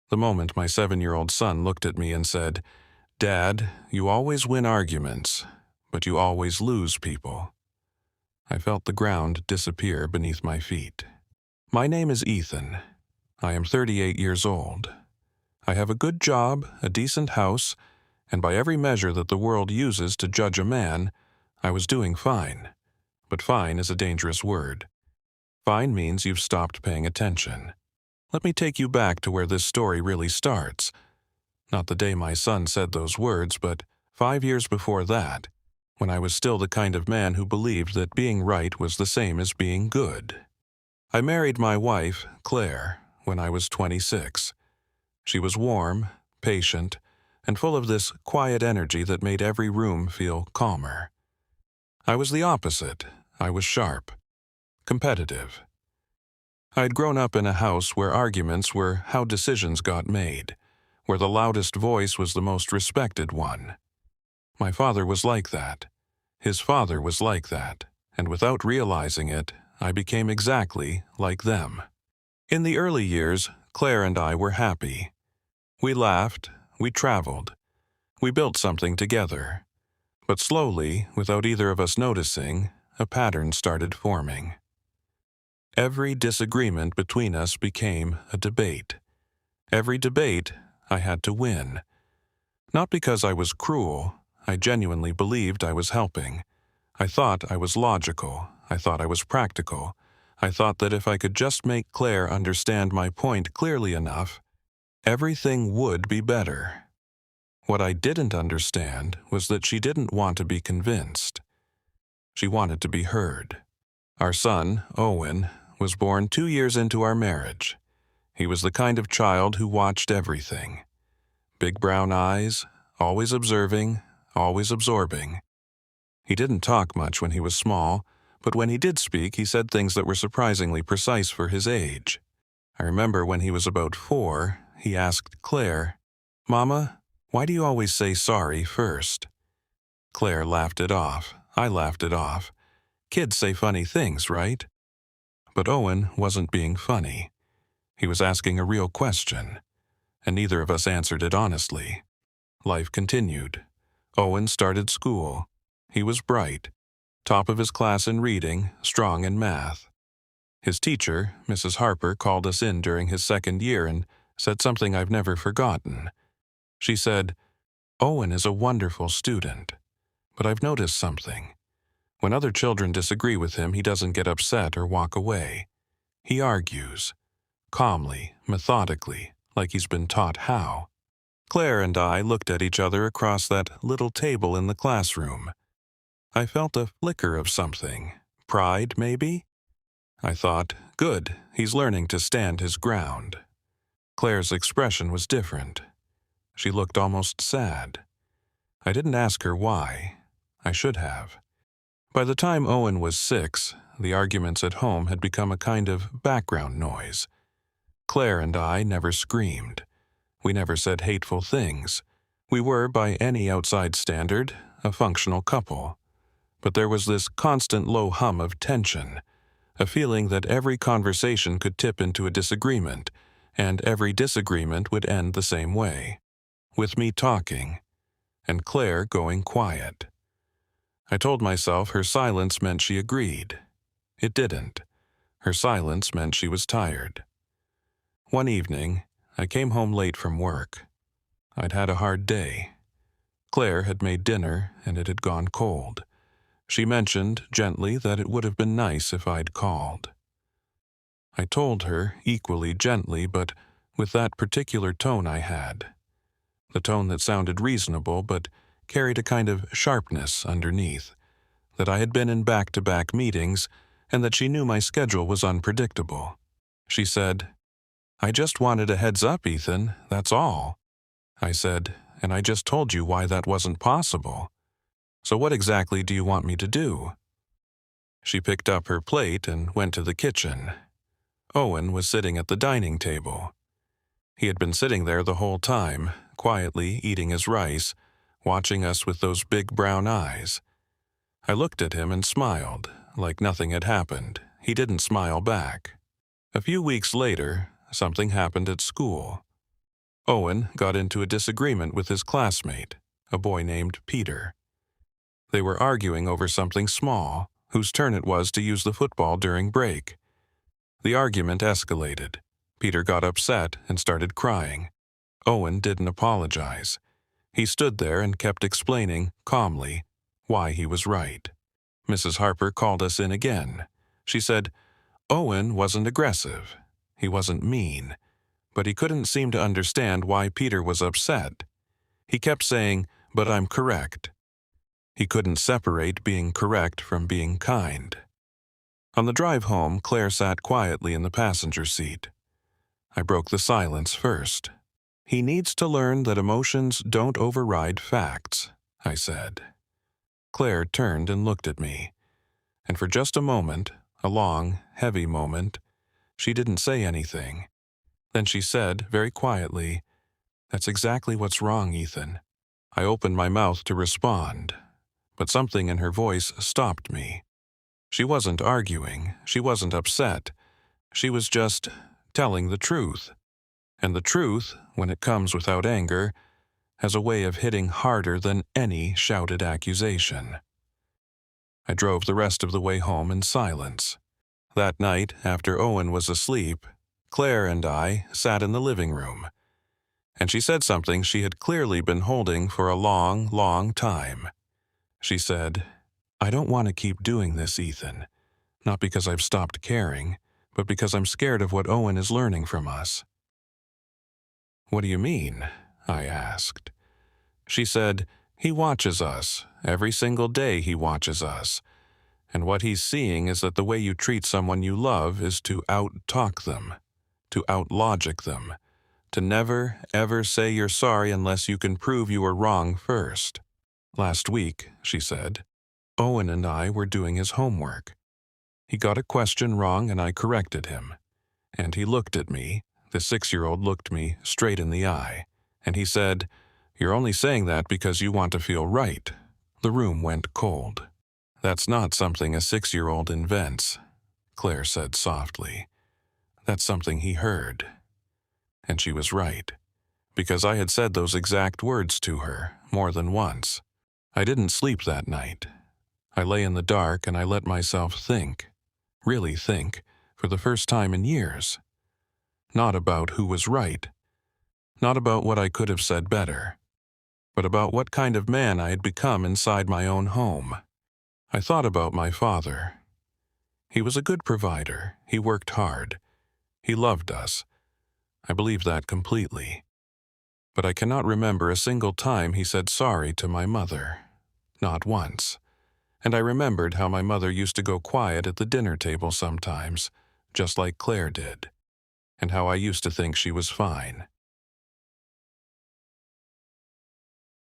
The moment my 7-year-old son looked at me and said, "Dad, you always win arguments, but you always lose people," I felt the ground disappear beneath my feet. My name is Ethan. I am 38 years old. I have a good job, a decent house, and by every measure that the world uses to judge a man, I was doing fine. But fine is a dangerous word. Fine means you've stopped paying attention. Let me take you back to where this story really starts. Not the day my son said those words, but 5 years before that, when I was still the kind of man who believed that being right was the same as being good. I married my wife, Claire, when I was 26. She was warm, patient, and full of this quiet energy that made every room feel calmer. I was the opposite. I was sharp, competitive. I'd grown up in a house where arguments were how decisions got made, where the loudest voice was the most respected one. My father was like that. His father was like that, and without realizing it, I became exactly like them. In the early years, Claire and I were happy. We laughed, we traveled, we built something together. But slowly, without either of us noticing, a pattern started forming. Every disagreement between us became a debate. Every debate, I had to win. Not because I was cruel, I genuinely believed I was helping. I thought I was logical, I thought I was practical. I thought that if I could just make Claire understand my point clearly enough, everything would be better. What I didn't understand was that she didn't want to be convinced. She wanted to be heard. Our son, Owen, was born 2 years into our marriage. He was the kind of child who watched everything. Big brown eyes, always observing, always absorbing. He didn't talk much when he was small, but when he did speak, he said things that were surprisingly precise for his age. I remember when he was about 4, he asked Claire, "Mama, why do you always say sorry first?" Claire laughed it off. I laughed it off. Kids say funny things, right? But Owen wasn't being funny. He was asking a real question, and neither of us answered it honestly. Life continued. Owen started school. He was bright, top of his class in reading, strong in math. His teacher, Mrs. Harper, called us in during his 2nd year and said something I've never forgotten. She said, "Owen is a wonderful student, but I've noticed something. When other children disagree with him, he doesn't get upset or walk away. He argues, calmly, methodically, like he's been taught how." Claire and I looked at each other across that little table in the classroom. I felt a flicker of something. Pride, maybe? I thought, good, he's learning to stand his ground. Claire's expression was different. She looked almost sad. I didn't ask her why. I should have. By the time Owen was 6, the arguments at home had become a kind of background noise. Claire and I never screamed. We never said hateful things. We were, by any outside standard, a functional couple. But there was this constant low hum of tension, a feeling that every conversation could tip into a disagreement, and every disagreement would end the same way, with me talking, and Claire going quiet. I told myself her silence meant she agreed. It didn't. Her silence meant she was tired. One evening, I came home late from work. I'd had a hard day. Claire had made dinner, and it had gone cold. She mentioned, gently, that it would have been nice if I'd called. I told her, equally gently, but with that particular tone I had. The tone that sounded reasonable, but carried a kind of sharpness underneath, that I had been in back-to-back meetings, and that she knew my schedule was unpredictable. She said, "I just wanted a heads up, Ethan, that's all." I said, "And I just told you why that wasn't possible. So what exactly do you want me to do?" She picked up her plate and went to the kitchen. Owen was sitting at the dining table. He had been sitting there the whole time, quietly eating his rice, watching us with those big brown eyes. I looked at him and smiled, like nothing had happened. He didn't smile back. A few weeks later, something happened at school. Owen got into a disagreement with his classmate, a boy named Peter. They were arguing over something small, whose turn it was to use the football during break. The argument escalated. Peter got upset and started crying. Owen didn't apologize. He stood there and kept explaining, calmly, why he was right. Mrs. Harper called us in again. She said, Owen wasn't aggressive. He wasn't mean. But he couldn't seem to understand why Peter was upset. He kept saying, "But I'm correct." He couldn't separate being correct from being kind. On the drive home, Claire sat quietly in the passenger seat. I broke the silence first. "He needs to learn that emotions don't override facts," I said. Claire turned and looked at me, and for just a moment, a long, heavy moment, she didn't say anything. Then she said, very quietly, "That's exactly what's wrong, Ethan." I opened my mouth to respond, but something in her voice stopped me. She wasn't arguing, she wasn't upset, she was just telling the truth. And the truth, when it comes without anger, has a way of hitting harder than any shouted accusation. I drove the rest of the way home in silence. That night, after Owen was asleep, Claire and I sat in the living room, and she said something she had clearly been holding for a long, long time. She said, "I don't want to keep doing this, Ethan. Not because I've stopped caring, but because I'm scared of what Owen is learning from us." "What do you mean?" I asked. She said, "He watches us. Every single day he watches us. And what he's seeing is that the way you treat someone you love is to out-talk them, to out-logic them, to never, ever say you're sorry unless you can prove you were wrong first. Last week," she said, "Owen and I were doing his homework. He got a question wrong and I corrected him. And he looked at me, the 6-year-old looked me straight in the eye, and he said, 'You're only saying that because you want to feel right.'" The room went cold. "That's not something a 6-year-old invents," Claire said softly. "That's something he heard." And she was right, because I had said those exact words to her more than once. I didn't sleep that night. I lay in the dark and I let myself think, really think, for the first time in years. Not about who was right, not about what I could have said better, but about what kind of man I had become inside my own home. I thought about my father. He was a good provider. He worked hard. He loved us. I believe that completely. But I cannot remember a single time he said sorry to my mother. Not once. And I remembered how my mother used to go quiet at the dinner table sometimes, just like Claire did, and how I used to think she was fine.